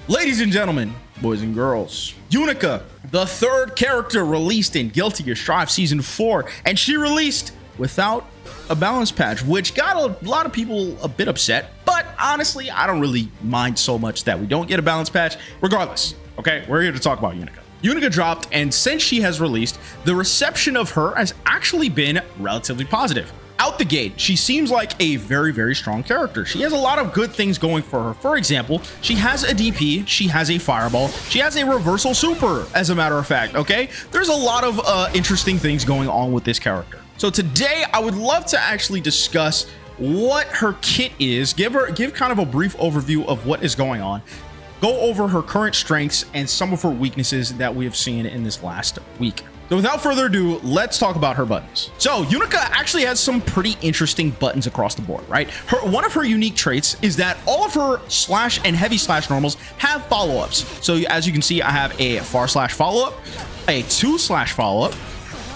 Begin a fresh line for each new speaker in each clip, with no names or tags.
Ladies and gentlemen, boys and girls, Unica, the third character released in Guilty Gear Strive Season 4, and she released without a balance patch, which got a lot of people a bit upset, but honestly, I don't really mind so much that we don't get a balance patch. Regardless, okay, we're here to talk about Unica. Unica dropped, and since she has released, the reception of her has actually been relatively positive. Out the gate, she seems like a very strong character. She has a lot of good things going for her. For example, she has a DP, she has a fireball, she has a reversal super, as a matter of fact, okay? There's a lot of interesting things going on with this character. So today, I would love to actually discuss what her kit is, give kind of a brief overview of what is going on, go over her current strengths and some of her weaknesses that we have seen in this last week. So without further ado, let's talk about her buttons. So Unica actually has some pretty interesting buttons across the board, right? One of her unique traits is that all of her slash and heavy slash normals have follow-ups. So as you can see, I have a far slash follow-up, a 2 slash follow-up,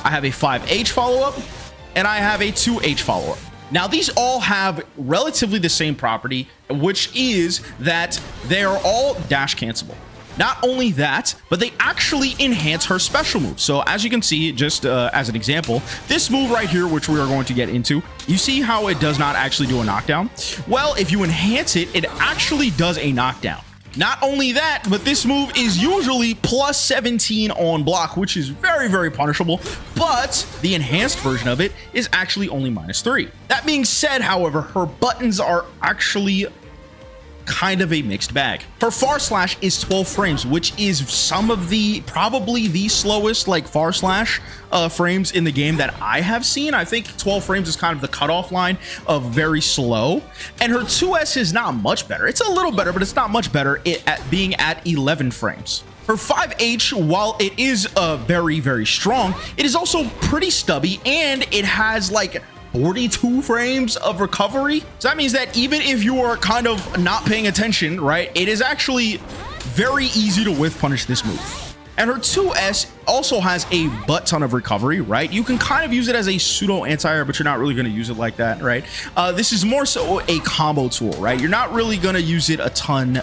I have a 5H follow-up, and I have a 2H follow-up. Now, these all have relatively the same property, which is that they are all dash cancelable. Not only that, but they actually enhance her special moves. So as you can see, just as an example, this move right here, which we are going to get into, you see how it does not actually do a knockdown? Well, if you enhance it, it actually does a knockdown. Not only that, but this move is usually plus 17 on block, which is very punishable, but the enhanced version of it is actually only -3. That being said, however, her buttons are actually kind of a mixed bag. Her far slash is 12 frames, which is some of the probably the slowest like far slash frames in the game that I have seen. I think 12 frames is kind of the cutoff line of very slow, and her 2S is not much better. It's a little better, but it's not much better at being at 11 frames. Her 5H, while it is very strong, it is also pretty stubby, and it has like 42 frames of recovery. So that means that even if you are kind of not paying attention, right, it is actually very easy to whiff punish this move. And her 2S also has a butt ton of recovery, right? You can kind of use it as a pseudo anti-air, but you're not really going to use it like that, right? This is more so a combo tool, right? You're not really going to use it a ton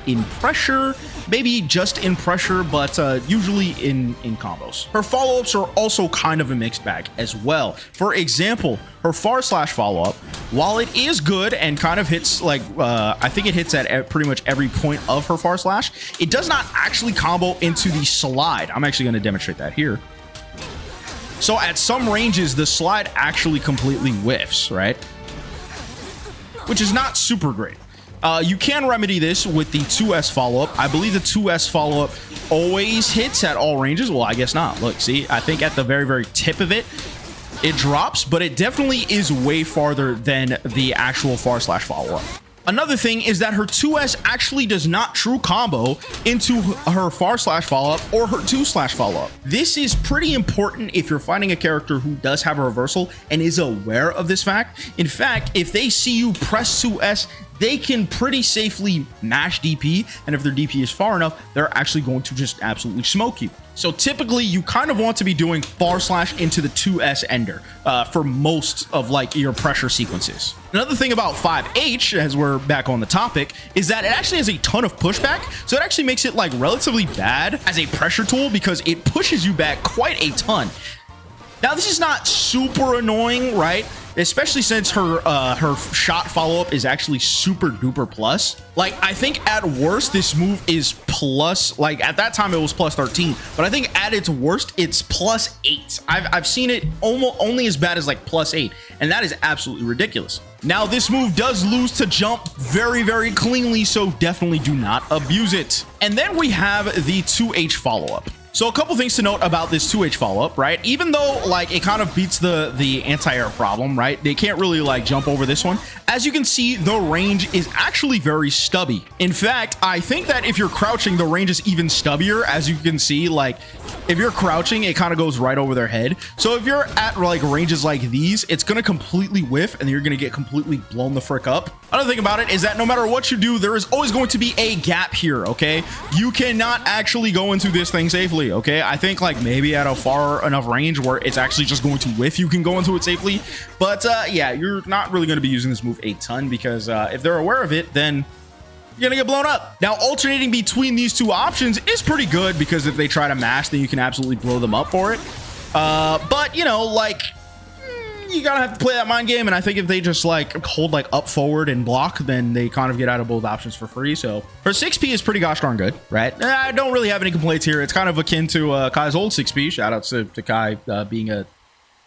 in pressure, maybe just in pressure, but usually in combos. Her follow-ups are also kind of a mixed bag as well. For example, her far slash follow-up, while it is good and kind of hits like, I think it hits at pretty much every point of her far slash, it does not actually combo into the slide. I'm actually going to demonstrate that here. So at some ranges, the slide actually completely whiffs, right? Which is not super great. You can remedy this with the 2S follow-up. I believe the 2S follow-up always hits at all ranges. Well, I guess not. Look, see, I think at the very tip of it, it drops, but it definitely is way farther than the actual far slash follow-up. Another thing is that her 2S actually does not true combo into her far slash follow-up or her 2 slash follow-up. This is pretty important if you're fighting a character who does have a reversal and is aware of this fact. In fact, if they see you press 2S, they can pretty safely mash DP, and if their DP is far enough, they're actually going to just absolutely smoke you. So typically, you kind of want to be doing far slash into the 2S ender for most of like your pressure sequences. Another thing about 5H, as we're back on the topic, is that it actually has a ton of pushback, so it actually makes it like relatively bad as a pressure tool because it pushes you back quite a ton. Now, this is not super annoying, right? Especially since her shot follow-up is actually super duper plus. Like, I think at worst, this move is plus, like at that time it was plus 13, but I think at its worst, it's plus 8. I've seen it almost only as bad as like plus 8, and that is absolutely ridiculous. Now, this move does lose to jump very cleanly, so definitely do not abuse it. And then we have the 2H follow-up. So a couple things to note about this 2H follow-up, right? Even though like it kind of beats the anti-air problem, right? They can't really like jump over this one. As you can see, the range is actually very stubby. In fact, I think that if you're crouching, the range is even stubbier. As you can see, like if you're crouching, it kind of goes right over their head. So if you're at like ranges like these, it's going to completely whiff and you're going to get completely blown the frick up. Another thing about it is that no matter what you do, there is always going to be a gap here, okay? You cannot actually go into this thing safely, okay? I think like maybe at a far enough range where it's actually just going to whiff, you can go into it safely. But yeah, you're not really going to be using this move a ton because if they're aware of it, then you're gonna get blown up. Now, alternating between these two options is pretty good because if they try to mash, then you can absolutely blow them up for it. But, you know, like, you gotta have to play that mind game, and I think if they just like hold like up forward and block, then they kind of get out of both options for free. So her 6p is pretty gosh darn good, right? I don't really have any complaints here. It's kind of akin to Kai's old 6p. Shout out to Kai being a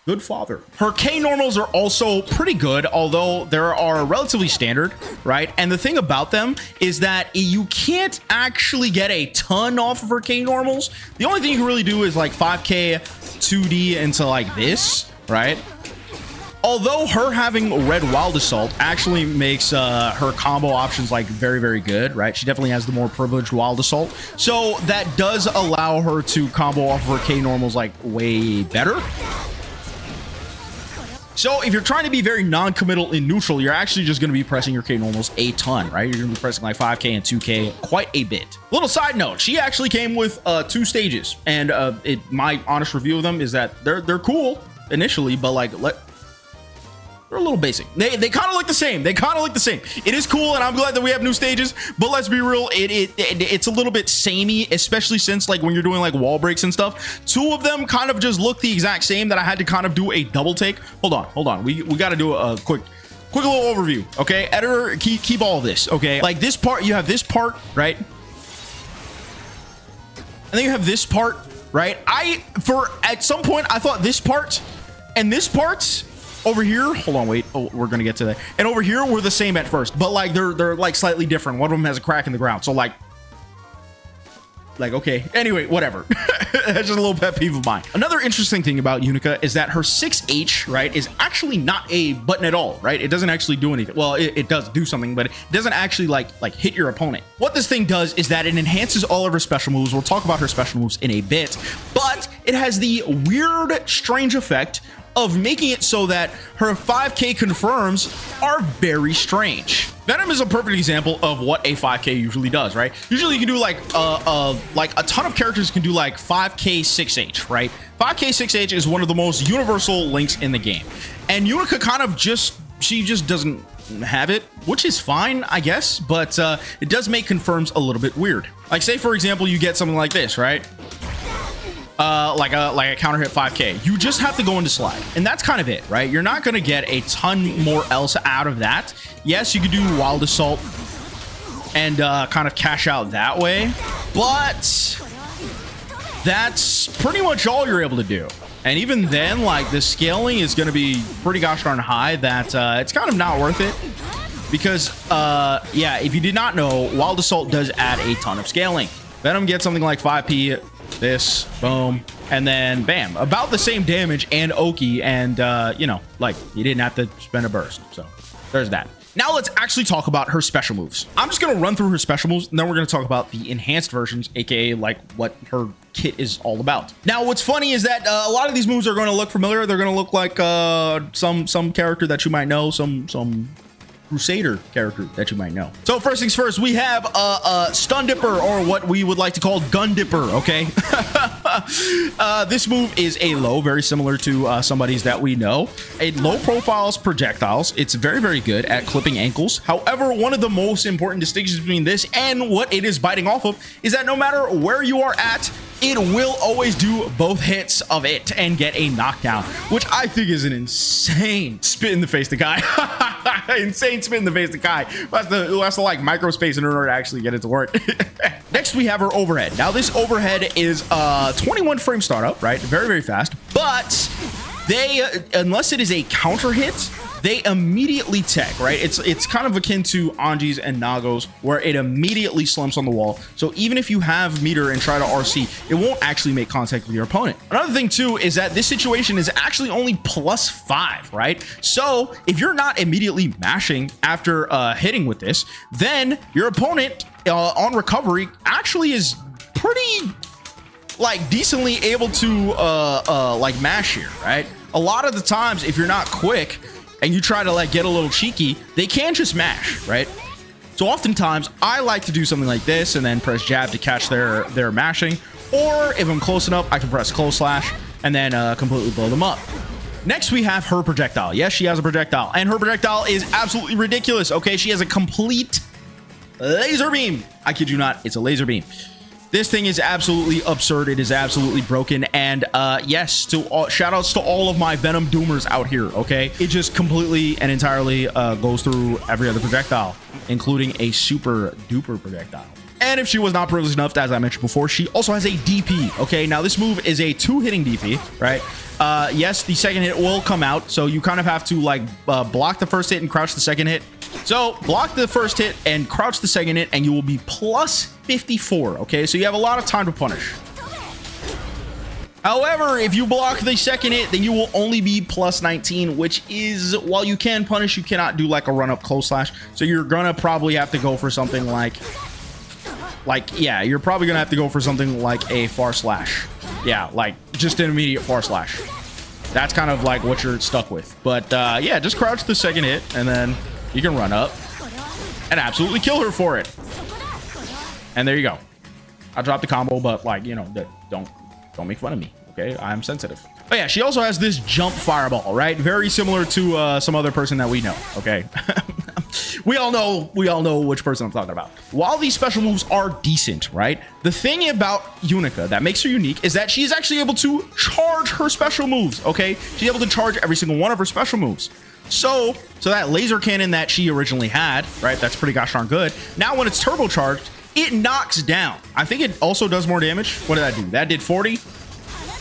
good father. Her K normals are also pretty good, although they are relatively standard, right? And the thing about them is that you can't actually get a ton off of her K normals. The only thing you can really do is like 5k 2D into like this, right? Although her having red wild assault actually makes her combo options like very, very good, right? She definitely has the more privileged wild assault. So that does allow her to combo off of her K normals like way better. So if you're trying to be very non-committal in neutral, you're actually just going to be pressing your K normals a ton, right? You're going to be pressing like 5k and 2k quite a bit. Little side note, she actually came with 2 stages, and my honest review of them is that they're cool initially, but like they're a little basic. They kind of look the same. They kind of look the same. It is cool, and I'm glad that we have new stages, but let's be real, it's a little bit samey, especially since like when you're doing like wall breaks and stuff. 2 of them kind of just look the exact same that I had to kind of do a double take. Hold on. We got to do a quick little overview, okay? Editor, keep all of this, okay? Like this part, you have this part, right? And then you have this part, right? At some point, I thought this part and this part over here, hold on, wait. Oh, we're gonna get to that. And over here, were the same at first, but like they're like slightly different. One of them has a crack in the ground, so like okay. Anyway, whatever. That's just a little pet peeve of mine. Another interesting thing about Unica is that her 6H, right, is actually not a button at all, right? It doesn't actually do anything. Well, it does do something, but it doesn't actually like hit your opponent. What this thing does is that it enhances all of her special moves. We'll talk about her special moves in a bit, but it has the weird, strange effect of making it so that her 5k confirms are very strange. Venom is a perfect example of what a 5k usually does, right? Usually you can do like a ton of characters can do like 5k 6h, right? 5k 6h is one of the most universal links in the game, and Unica kind of she just doesn't have it, which is fine, I guess, but it does make confirms a little bit weird. Like say for example, you get something like this, right? Like a counter hit 5k, you just have to go into slide, and that's kind of it, right? You're not going to get a ton more else out of that. Yes, you could do wild assault and kind of cash out that way, but that's pretty much all you're able to do. And even then, like the scaling is going to be pretty gosh darn high that it's kind of not worth it, because yeah, if you did not know, wild assault does add a ton of scaling. Venom gets something like 5p, this, boom, and then bam, about the same damage and Oki, and you know, like you didn't have to spend a burst. So there's that. Now let's actually talk about her special moves. I'm just gonna run through her special moves, and then we're gonna talk about the enhanced versions, aka like what her kit is all about. Now what's funny is that a lot of these moves are going to look familiar. They're going to look like some character that you might know, some Crusader character that you might know. So first things first, we have a Stun Dipper, or what we would like to call Gun Dipper, okay? This move is a low, very similar to somebody's that we know. A low profiles projectiles. It's very, very good at clipping ankles. However, one of the most important distinctions between this and what it is biting off of is that no matter where you are at, it will always do both hits of it and get a knockdown, which I think is an insane spit in the face to Kai. Insane spit in the face to Kai. Who has to like microspace in order to actually get it to work. Next, we have her overhead. Now, this overhead is 21 frame startup, right? Very, very fast. But they, unless it is a counter hit, they immediately tech, right? It's kind of akin to Anji's and Nago's, where it immediately slumps on the wall. So even if you have meter and try to RC, it won't actually make contact with your opponent. Another thing too is that this situation is actually only +5, right? So if you're not immediately mashing after hitting with this, then your opponent on recovery actually is pretty like decently able to like mash here, right? A lot of the times, if you're not quick and you try to like get a little cheeky, they can just mash, right? So oftentimes I like to do something like this and then press jab to catch their mashing, or if I'm close enough, I can press close slash and then completely blow them up. Next, we have her projectile. Yes, she has a projectile, and her projectile is absolutely ridiculous. Okay, she has a complete laser beam. I kid you not, it's a laser beam. This thing is absolutely absurd. It is absolutely broken. And yes, shout outs to all of my Venom Doomers out here, okay? It just completely and entirely goes through every other projectile, including a super duper projectile. And if she was not privileged enough, as I mentioned before, she also has a DP, okay? Now, this move is a 2-hitting DP, right? Yes, the second hit will come out, so you kind of have to, like, block the first hit and crouch the second hit. So, block the first hit and crouch the second hit, and you will be plus 54, okay? So, you have a lot of time to punish. However, if you block the second hit, then you will only be plus 19, which is, while you can punish, you cannot do, like, a run-up close slash. So, you're gonna probably have to go for something like, yeah, you're probably gonna have to go for something like a far slash. Yeah, like just an immediate far slash. That's kind of like what you're stuck with. But yeah, just crouch the second hit and then you can run up and absolutely kill her for it. And there you go. I dropped the combo, but like, you know, don't make fun of me, okay? I'm sensitive. But yeah, she also has this jump fireball, right? Very similar to some other person that we know, okay? we all know which person I'm talking about. While these special moves are decent, right? The thing about Unica that makes her unique is that she's actually able to charge her special moves, okay? She's able to charge every single one of her special moves. So that laser cannon that she originally had, right? That's pretty gosh darn good. Now when it's turbocharged, it knocks down. I think it also does more damage. What did that do? That did 40.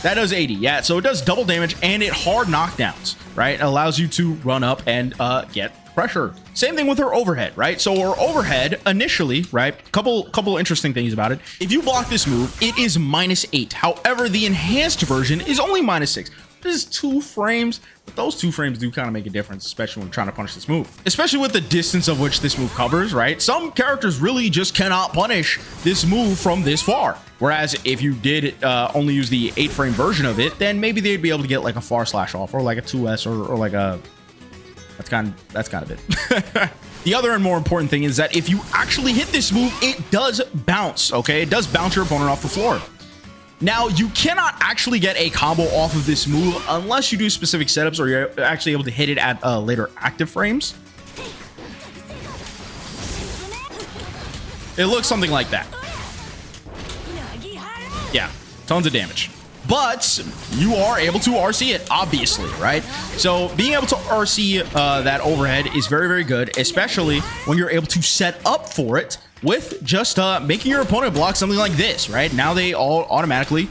That does 80. Yeah, so it does double damage and it hard knockdowns, right? It allows you to run up and get pressure. Same thing with her overhead, right? So her overhead initially, right? Couple interesting things about it. If you block this move, it is -8. However, the enhanced version is only -6. This is 2 frames, but those 2 frames do kind of make a difference, especially when trying to punish this move. Especially with the distance of which this move covers, right? Some characters really just cannot punish this move from this far. Whereas if you did only use the 8-frame version of it, then maybe they'd be able to get like a far slash off or like a 2S or like a... That's kind of it. The other and more important thing is that if you actually hit this move, it does bounce, okay? It does bounce your opponent off the floor. Now, you cannot actually get a combo off of this move unless you do specific setups or you're actually able to hit it at later active frames. It looks something like that. Yeah, tons of damage. But you are able to RC it, obviously, right? So being able to RC that overhead is very, very good, especially when you're able to set up for it with just making your opponent block something like this, right? Now they all automatically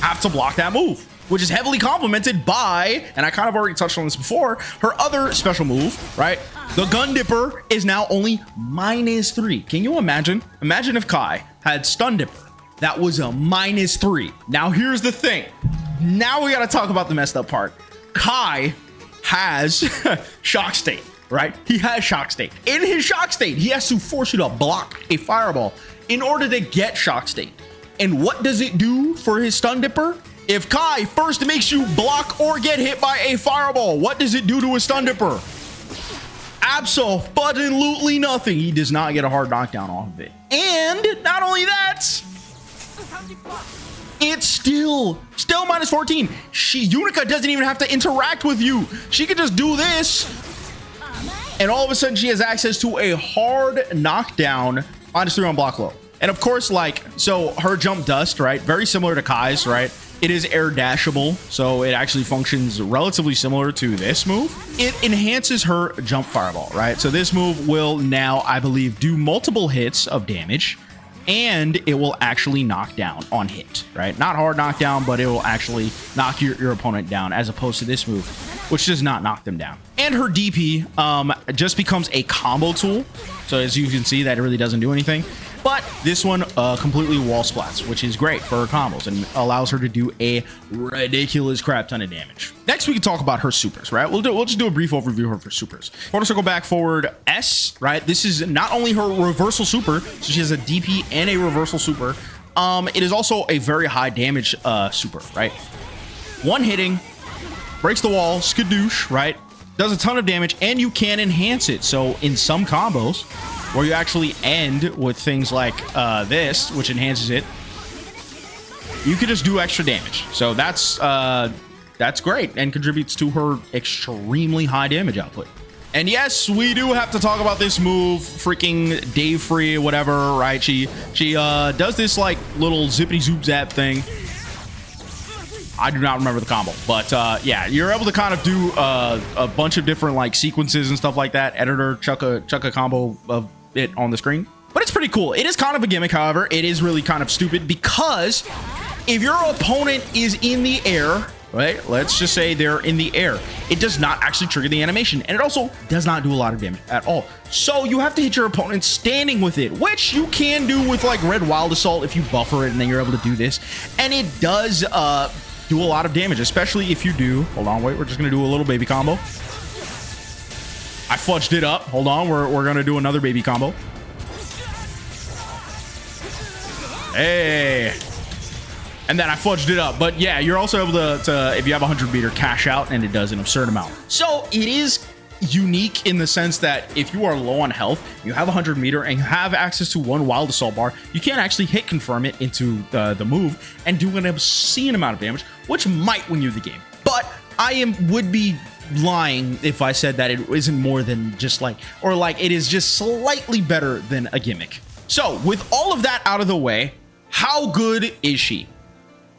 have to block that move, which is heavily complemented by, and I kind of already touched on this before, her other special move, right? The Gun Dipper is now only -3. Can you imagine? Imagine if Kai had Stun Dipper. That was a -3. Now, here's the thing. Now we got to talk about the messed up part. Kai has Shock State, right? He has Shock State. In his Shock State, he has to force you to block a fireball in order to get Shock State. And what does it do for his Stun Dipper? If Kai first makes you block or get hit by a fireball, what does it do to a Stun Dipper? Absolutely nothing. He does not get a hard knockdown off of it. And not only that, it's still -14. Unica doesn't even have to interact with you. She could just do this, and all of a sudden she has access to a hard knockdown -3 on block low. And of course, like, so her jump dust, right? Very similar to Kai's, right? It is air dashable, so it actually functions relatively similar to this move. It enhances her jump fireball, right? So this move will now, I believe, do multiple hits of damage, and it will actually knock down on hit, right? Not hard knockdown, but it will actually knock your opponent down, as opposed to this move, which does not knock them down. And her DP just becomes a combo tool. So as you can see, that really doesn't do anything. But this one completely wall splats, which is great for her combos and allows her to do a ridiculous crap ton of damage. Next, we can talk about her supers, right? We'll just do a brief overview of her supers. Quarter circle back forward S, right? This is not only her reversal super, so she has a DP and a reversal super. It is also a very high damage super, right? One hitting, breaks the wall, skadoosh, right? Does a ton of damage, and you can enhance it. So in some combos, where you actually end with things like this, which enhances it, you could just do extra damage. So that's great and contributes to her extremely high damage output. And yes, we do have to talk about this move, freaking Dave Free, whatever, right? She does this like little zippity zoop zap thing. I do not remember the combo, but yeah, you're able to kind of do a bunch of different like sequences and stuff like that. Editor, chuck a combo of it on the screen. But it's pretty cool. It is kind of a gimmick, however. It is really kind of stupid because if your opponent is in the air, right? Let's just say they're in the air. It does not actually trigger the animation, and it also does not do a lot of damage at all. So you have to hit your opponent standing with it, which you can do with like Red Wild Assault if you buffer it, and then you're able to do this. And it does do a lot of damage, especially if you do. Hold on, wait. We're just gonna do a little baby combo. I fudged it up. Hold on, we're gonna do another baby combo. Hey. And then I fudged it up. But yeah, you're also able to if you have a 100-meter, cash out, and it does an absurd amount. So it is unique in the sense that if you are low on health, you have a 100-meter, and you have access to one Wild Assault bar, you can actually hit confirm it into the move and do an obscene amount of damage, which might win you the game. But would be lying if I said that it isn't more than just like, or like it is just slightly better than a gimmick. So with all of that out of the way, how good is she?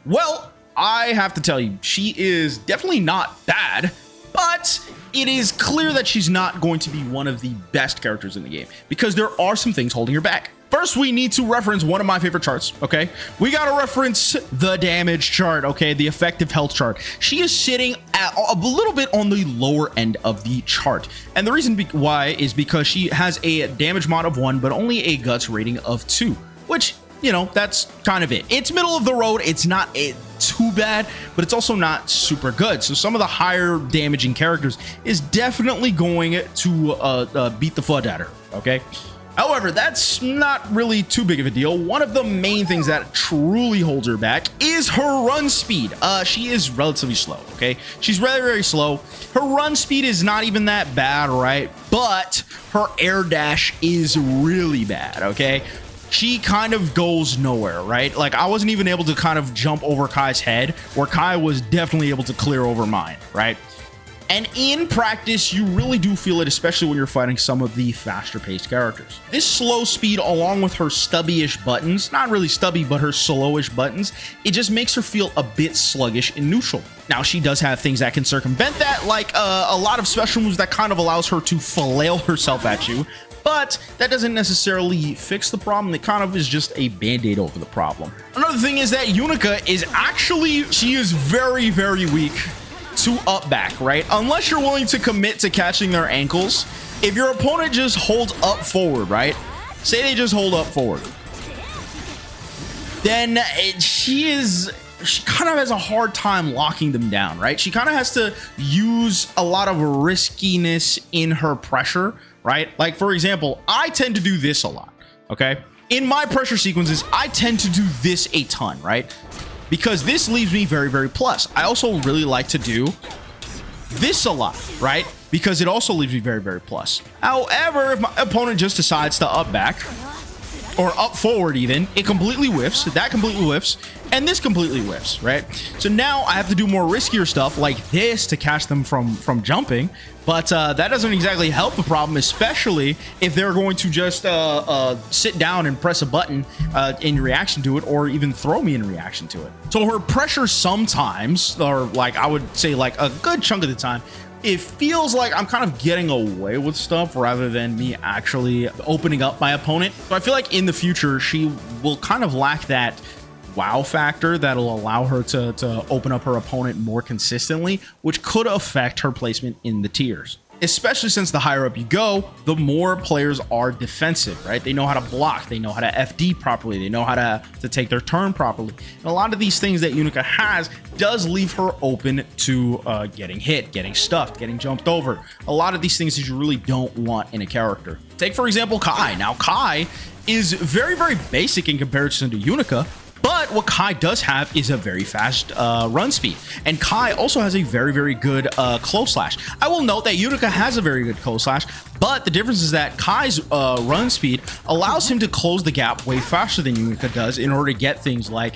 Well, I have to tell you, she is definitely not bad, but it is clear that she's not going to be one of the best characters in the game because there are some things holding her back. First, we need to reference one of my favorite charts, okay? We got to reference the damage chart, okay? The effective health chart. She is sitting at a little bit on the lower end of the chart. And the reason why is because she has a damage mod of 1, but only a guts rating of 2, which, you know, that's kind of it. It's middle of the road. It's not too bad, but it's also not super good. So some of the higher damaging characters is definitely going to beat the FUD at her, okay? However, that's not really too big of a deal. One of the main things that truly holds her back is her run speed. She is relatively slow, okay? She's very, very slow. Her run speed is not even that bad, right? But her air dash is really bad, okay? She kind of goes nowhere, right? Like, I wasn't even able to kind of jump over Kai's head, where Kai was definitely able to clear over mine, right? And in practice, you really do feel it, especially when you're fighting some of the faster paced characters. This slow speed, along with her stubby-ish buttons, not really stubby, but her slowish buttons, it just makes her feel a bit sluggish in neutral. Now, she does have things that can circumvent that, like a lot of special moves that kind of allows her to flail herself at you, but that doesn't necessarily fix the problem. It kind of is just a band-aid over the problem. Another thing is that Unica is actually, she is very, very weak to up back, right? Unless you're willing to commit to catching their ankles. If your opponent just holds up forward, right? Say they just hold up forward, then she kind of has a hard time locking them down, right? She kind of has to use a lot of riskiness in her pressure, right? Like, for example, I tend to do this a lot, okay? In my pressure sequences, I tend to do this a ton, right? Because this leaves me very, very plus. I also really like to do this a lot, right? Because it also leaves me very, very plus. However, if my opponent just decides to up back, or up forward even, it completely whiffs, that completely whiffs, and this completely whiffs, right? So now I have to do more riskier stuff like this to catch them from jumping, but that doesn't exactly help the problem, especially if they're going to just sit down and press a button in reaction to it, or even throw me in reaction to it. So her pressure sometimes, or like I would say like a good chunk of the time, it feels like I'm kind of getting away with stuff rather than me actually opening up my opponent. So I feel like in the future, she will kind of lack that wow factor that'll allow her to open up her opponent more consistently, which could affect her placement in the tiers. Especially since the higher up you go, the more players are defensive, right? They know how to block, they know how to FD properly, they know how to take their turn properly. And a lot of these things that Unica has does leave her open to getting hit, getting stuffed, getting jumped over. A lot of these things that you really don't want in a character. Take, for example, Kai. Now, Kai is very, very basic in comparison to Unica, but what Kai does have is a very fast run speed. And Kai also has a very, very good close slash. I will note that Unica has a very good close slash, but the difference is that Kai's run speed allows him to close the gap way faster than Unica does in order to get things like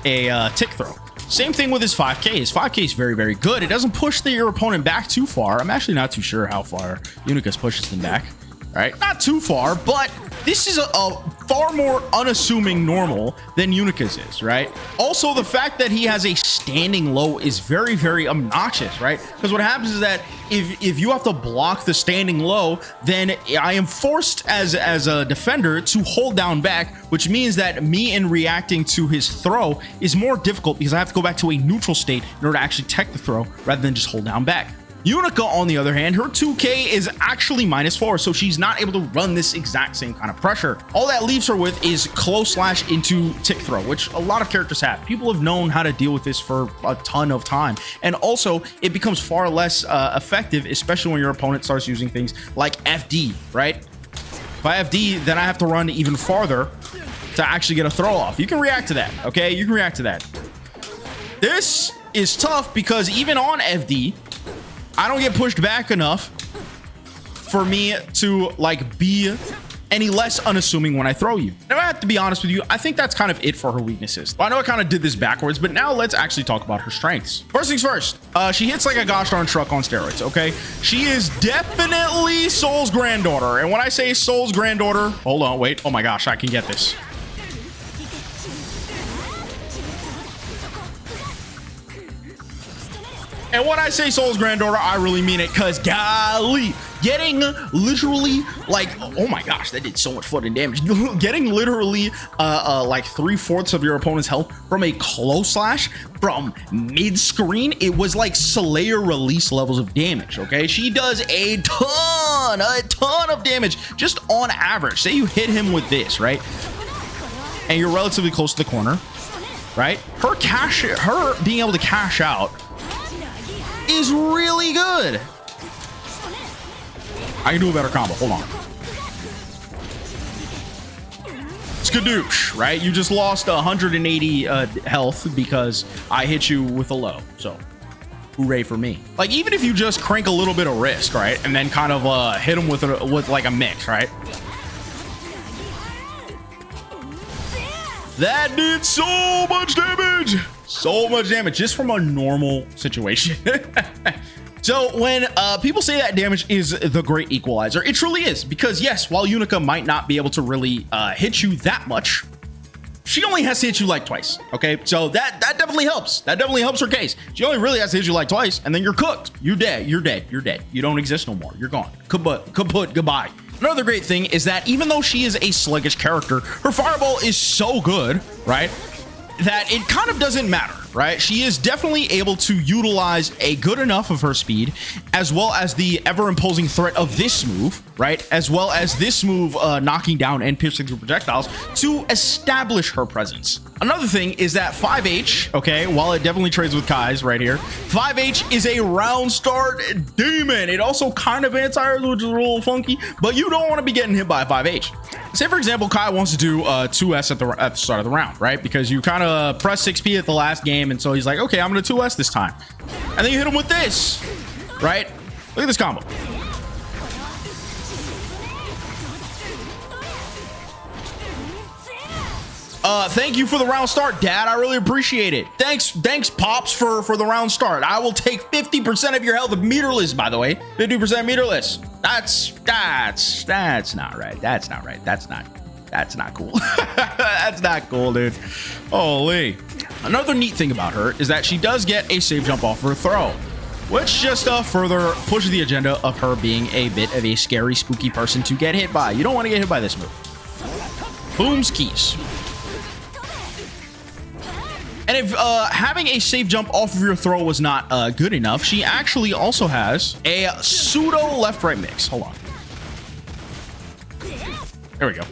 a tick throw. Same thing with his 5K. His 5K is very, very good. It doesn't push your opponent back too far. I'm actually not too sure how far Unica's pushes them back. Right? Not too far, but this is a far more unassuming normal than Unica's is, right? Also, the fact that he has a standing low is very, very obnoxious, right? Because what happens is that if you have to block the standing low, then I am forced as a defender to hold down back, which means that me in reacting to his throw is more difficult because I have to go back to a neutral state in order to actually tech the throw rather than just hold down back. Unica, on the other hand, her 2K is actually -4, so she's not able to run this exact same kind of pressure. All that leaves her with is close slash into tick throw, which a lot of characters have. People have known how to deal with this for a ton of time. And also, it becomes far less effective, especially when your opponent starts using things like FD, right? If I FD, then I have to run even farther to actually get a throw off. You can react to that, okay? You can react to that. This is tough because even on FD, I don't get pushed back enough for me to like be any less unassuming when I throw you. Now, I have to be honest with you, I think that's kind of it for her weaknesses. I know I kind of did this backwards, but now let's actually talk about her strengths. First things first, she hits like a gosh darn truck on steroids, okay? She is definitely Soul's granddaughter. And when I say Soul's granddaughter, hold on, wait. Oh my gosh, I can get this. And when I say Soul's granddaughter, I really mean it, because golly, getting literally like, oh my gosh, that did so much fucking damage. Getting literally like 3/4 of your opponent's health from a close slash from mid-screen, it was like Slayer release levels of damage, okay? She does a ton of damage just on average. Say you hit him with this, right? And you're relatively close to the corner, right? Her being able to cash out is really good. I can do a better combo. Hold on. Skadoosh, right? You just lost 180 health because I hit you with a low. So, hooray for me. Like, even if you just crank a little bit of risk, right? And then kind of hit him with like a mix, right? That did so much damage. So much damage just from a normal situation. So when people say that damage is the great equalizer, it truly is, because yes, while Unica might not be able to really hit you that much, she only has to hit you like twice. Okay, so that definitely helps. That definitely helps her case. She only really has to hit you like twice, and then you're cooked. You're dead. You're dead. You're dead. You don't exist no more. You're gone. Kaput. Goodbye. Another great thing is that even though she is a sluggish character, her fireball is so good, right, that it kind of doesn't matter, right? She is definitely able to utilize a good enough of her speed, as well as the ever-imposing threat of this move, right? As well as this move knocking down and piercing through projectiles to establish her presence. Another thing is that 5H, okay, while it definitely trades with Kai's right here, 5H is a round start demon. It also kind of anti-airs, which is a little funky, but you don't want to be getting hit by a 5H. Say, for example, Kai wants to do 2S at the start of the round, right? Because you kind of press 6P at the last game, and so he's like, okay, I'm going to 2S this time. And then you hit him with this, right? Look at this combo. Thank you for the round start, Dad. I really appreciate it. Thanks, Pops, for the round start. I will take 50% of your health meterless, by the way. 50% meterless. That's not right. That's not right. That's not cool. That's not cool, dude. Holy. Another neat thing about her is that she does get a safe jump off her throw, which just further pushes the agenda of her being a bit of a scary, spooky person to get hit by. You don't want to get hit by this move. Boom's keys. And if having a safe jump off of your throw was not good enough, she actually also has a pseudo left-right mix. Hold on. There we go.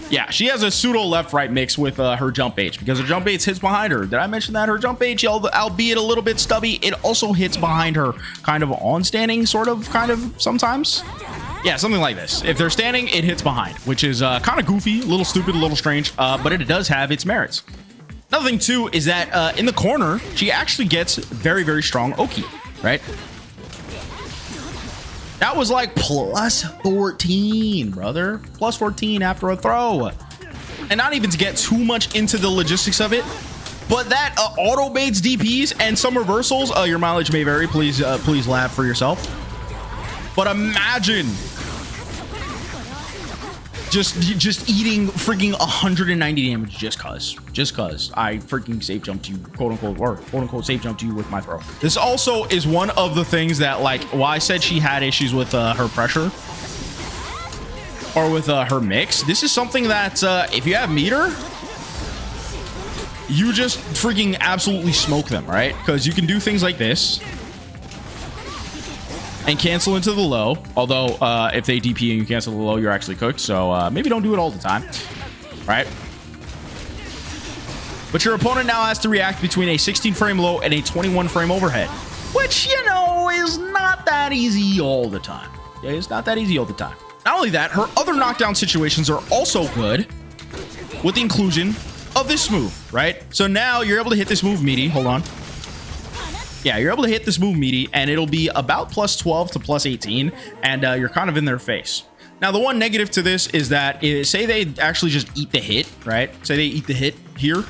Yeah, she has a pseudo left-right mix with her jump H, because her jump H hits behind her. Did I mention that? Her jump H, albeit a little bit stubby, it also hits behind her, kind of on standing, sort of, kind of, sometimes. Yeah, something like this. If they're standing, it hits behind, which is kind of goofy, a little stupid, a little strange, but it does have its merits. Another thing, too, is that in the corner, she actually gets very, very strong Oki, right? That was like plus 14, brother. Plus 14 after a throw. and not even to get too much into the logistics of it, but that auto baits DPs and some reversals, your mileage may vary. Please laugh for yourself. But imagine just eating freaking 190 damage just cause I freaking safe jumped you, quote unquote safe jumped you with my throw. This also is one of the things that, like, why I said she had issues with her pressure or with her mix. This is something that if you have meter, you just freaking absolutely smoke them, right? Because you can do things like this and cancel into the low. Although if they DP and you cancel the low, you're actually cooked. So maybe don't do it all the time, right? But your opponent now has to react between a 16 frame low and a 21 frame overhead, which, you know, is not that easy all the time. Yeah, it's not that easy all the time. Not only that, her other knockdown situations are also good with the inclusion of this move, right? So now you're able to hit this move meaty. Hold on. Yeah, you're able to hit this move meaty, and it'll be about plus 12 to plus 18, and you're kind of in their face. Now, the one negative to this is that, say they actually just eat the hit, right? Say they eat the hit here.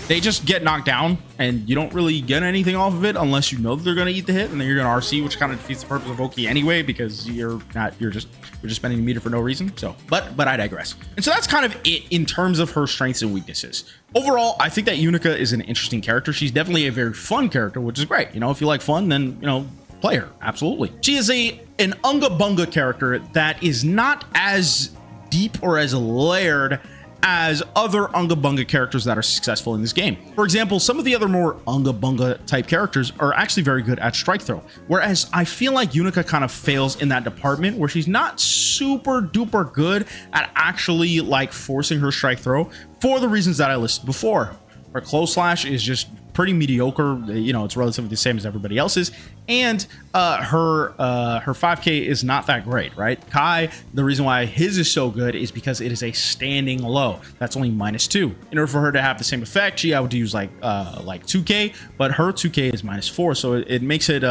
They just get knocked down, and you don't really get anything off of it unless you know that they're going to eat the hit, and then you're going to RC, which kind of defeats the purpose of Oki anyway, because you're just spending a meter for no reason. So, but I digress. And so that's kind of it in terms of her strengths and weaknesses. Overall, I think that Unica is an interesting character. She's definitely a very fun character, which is great. You know, if you like fun, then, you know, play her. Absolutely. She is an Unga Bunga character that is not as deep or as layered as other Unga Bunga characters that are successful in this game. For example, some of the other more Unga Bunga type characters are actually very good at strike throw, whereas I feel like Unica kind of fails in that department, where she's not super duper good at actually like forcing her strike throw for the reasons that I listed before. Her close slash is just pretty mediocre. You know, it's relatively the same as everybody else's, and her 5k is not that great, right? Kai, the reason why his is so good is because it is a standing low that's only -2. In order for her to have the same effect, she would use like 2k, but her 2k is -4, so it makes it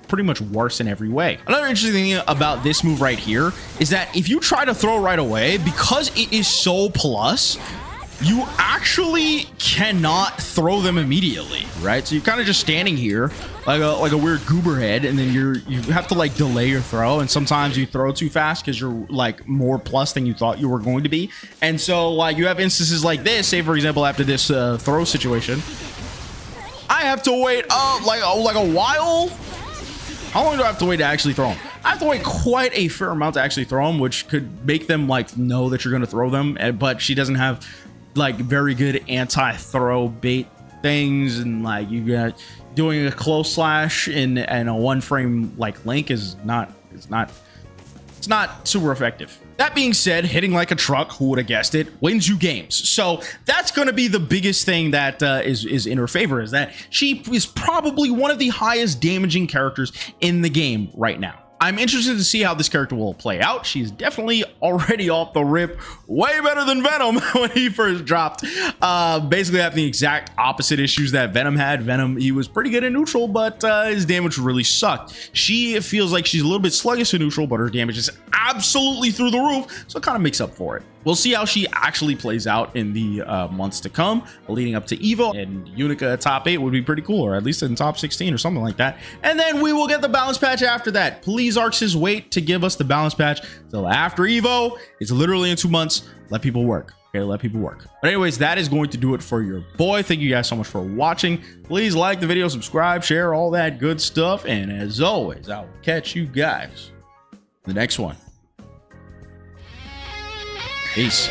pretty much worse in every way. Another interesting thing about this move right here is that if you try to throw right away, because it is so plus, you actually cannot throw them immediately, right? So you're kind of just standing here like a weird goober head, and then you have to like delay your throw, and sometimes you throw too fast because you're like more plus than you thought you were going to be. And so like you have instances like this. Say for example, after this throw situation, I have to wait like a while. How long do I have to wait to actually throw them? I have to wait quite a fair amount to actually throw them, which could make them like know that you're going to throw them. But she doesn't have like very good anti-throw bait things, and like you got doing a close slash in a 1 frame like link is not super effective. That being said, hitting like a truck, who would have guessed it, wins you games. So that's going to be the biggest thing that is in her favor, is that she is probably one of the highest damaging characters in the game right now. I'm interested to see how this character will play out. She's definitely already off the rip way better than Venom when he first dropped. Basically having the exact opposite issues that Venom had. Venom, he was pretty good in neutral, but his damage really sucked. She feels like she's a little bit sluggish in neutral, but her damage is absolutely through the roof, so it kind of makes up for it. We'll see how she actually plays out in the months to come leading up to EVO, and Unica top 8 would be pretty cool, or at least in top 16 or something like that. And then we will get the balance patch after that. Please Arxes wait to give us the balance patch till after EVO. It's literally in 2 months. Let people work. Okay, let people work. But anyways, that is going to do it for your boy. Thank you guys so much for watching. Please like the video, subscribe, share, all that good stuff. And as always, I will catch you guys in the next one. Peace.